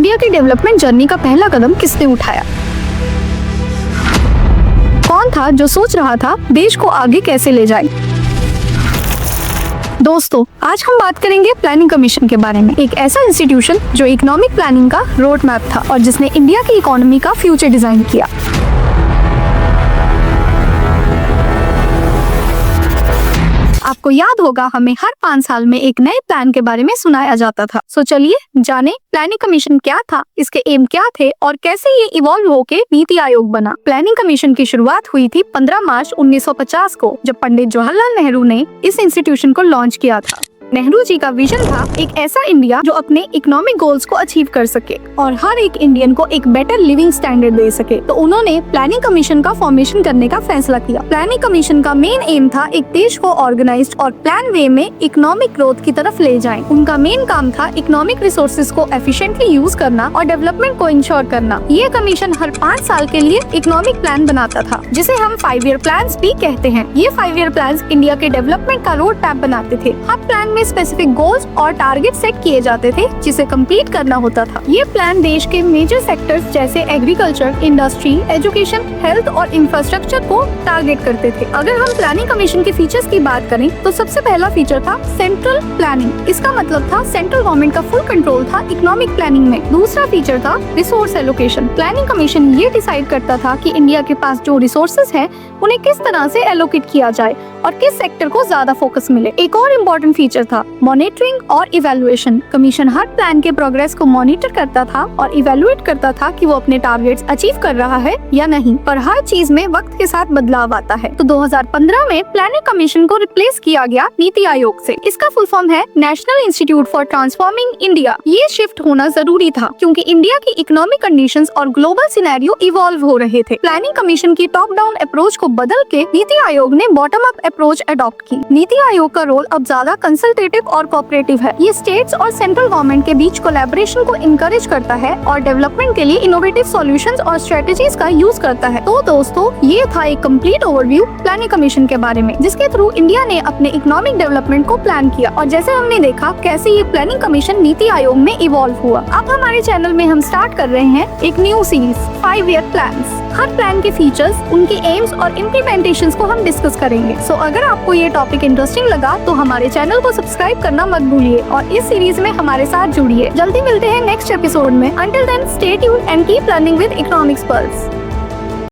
India की development journey का पहला कदम किसने उठाया? कौन था जो सोच रहा था देश को आगे कैसे ले जाए? दोस्तों, आज हम बात करेंगे प्लानिंग कमीशन के बारे में। एक ऐसा इंस्टीट्यूशन जो इकोनॉमिक प्लानिंग का रोड मैप था और जिसने इंडिया की इकोनॉमी का फ्यूचर डिजाइन किया। आपको याद होगा, हमें हर 5 साल में एक नए प्लान के बारे में सुनाया जाता था। सो चलिए जाने प्लानिंग कमीशन क्या था, इसके एम क्या थे और कैसे ये इवॉल्व होके नीति आयोग बना। प्लानिंग कमीशन की शुरुआत हुई थी 15 मार्च 1950 को, जब पंडित जवाहरलाल नेहरू ने इस इंस्टीट्यूशन को लॉन्च किया था। नेहरू जी का विजन था एक ऐसा इंडिया जो अपने इकोनॉमिक गोल्स को अचीव कर सके और हर एक इंडियन को एक बेटर लिविंग स्टैंडर्ड दे सके। तो उन्होंने प्लानिंग कमीशन का फॉर्मेशन करने का फैसला किया। प्लानिंग कमीशन का मेन एम था एक देश को ऑर्गेनाइज्ड और प्लान वे में इकोनॉमिक ग्रोथ की तरफ ले जाएं। उनका मेन काम था इकोनॉमिक रिसोर्सेज को एफिशिएंटली यूज करना और डेवलपमेंट को इंश्योर करना। ये कमीशन हर 5 साल के लिए इकोनॉमिक प्लान बनाता था, जिसे हम 5 ईयर प्लान भी कहते हैं। ये 5 ईयर प्लान इंडिया के डेवलपमेंट का रोड मैप बनाते थे। हर प्लान में स्पेसिफिक गोल्स और टारगेट सेट किए जाते थे जिसे कंप्लीट करना होता था। ये प्लान देश के मेजर सेक्टर्स जैसे एग्रीकल्चर, इंडस्ट्री, एजुकेशन, हेल्थ और इंफ्रास्ट्रक्चर को टारगेट करते थे। अगर हम प्लानिंग कमीशन के फीचर्स की बात करें तो सबसे पहला फीचर था सेंट्रल प्लानिंग। इसका मतलब था सेंट्रल गवर्नमेंट का फुल कंट्रोल था इकोनॉमिक प्लानिंग में। दूसरा फीचर था रिसोर्स एलोकेशन। प्लानिंग कमीशन ये डिसाइड करता था कि इंडिया के पास जो रिसोर्सेज हैं उन्हें किस तरह से एलोकेट किया जाए और किस सेक्टर को ज्यादा फोकस मिले। एक और इम्पोर्टेंट फीचर था मॉनिटरिंग और इवैल्यूएशन। कमीशन हर प्लान के प्रोग्रेस को मॉनिटर करता था और इवैल्यूएट करता था कि वो अपने टारगेट्स अचीव कर रहा है या नहीं। पर हर चीज में वक्त के साथ बदलाव आता है। तो 2015 में प्लानिंग कमीशन को रिप्लेस किया गया नीति आयोग से। इसका फुल फॉर्म है national institute for transforming India. ये शिफ्ट होना जरूरी था क्योंकि इंडिया की इकोनॉमिक कंडीशंस और ग्लोबल सिनेरियो इवॉल्व हो रहे थे। प्लानिंग कमीशन की टॉप डाउन अप्रोच को बदल के नीति आयोग ने बॉटम अप अप्रोच अडॉप्ट की। नीति आयोग का रोल अब ज्यादा कंसल्टेटिव और कोऑपरेटिव है। ये स्टेट्स और सेंट्रल गवर्नमेंट के बीच कोलैबोरेशन को इनकरेज करता है और डेवलपमेंट के लिए इनोवेटिव सॉल्यूशंस और स्ट्रेटजीज का यूज करता है। तो दोस्तों, ये था एक कंप्लीट ओवरव्यू प्लानिंग कमीशन के बारे में, जिसके थ्रू इंडिया ने अपने इकोनॉमिक डेवलपमेंट को प्लान किया और जैसे हमने देखा कैसे ये प्लानिंग कमीशन नीति आयोग में इवॉल्व हुआ। अब हमारे चैनल में हम स्टार्ट कर रहे हैं एक न्यू सीरीज 5 ईयर प्लान्स। हर प्लान के फीचर्स, उनके एम्स और इम्प्लीमेंटेशंस को हम डिस्कस करेंगे। सो अगर आपको ये टॉपिक इंटरेस्टिंग लगा तो हमारे चैनल को सब्सक्राइब करना मत भूलिए और इस सीरीज में हमारे साथ जुड़िए। जल्दी मिलते हैं नेक्स्ट एपिसोड में। Until then, stay tuned and keep learning with Economics pulse.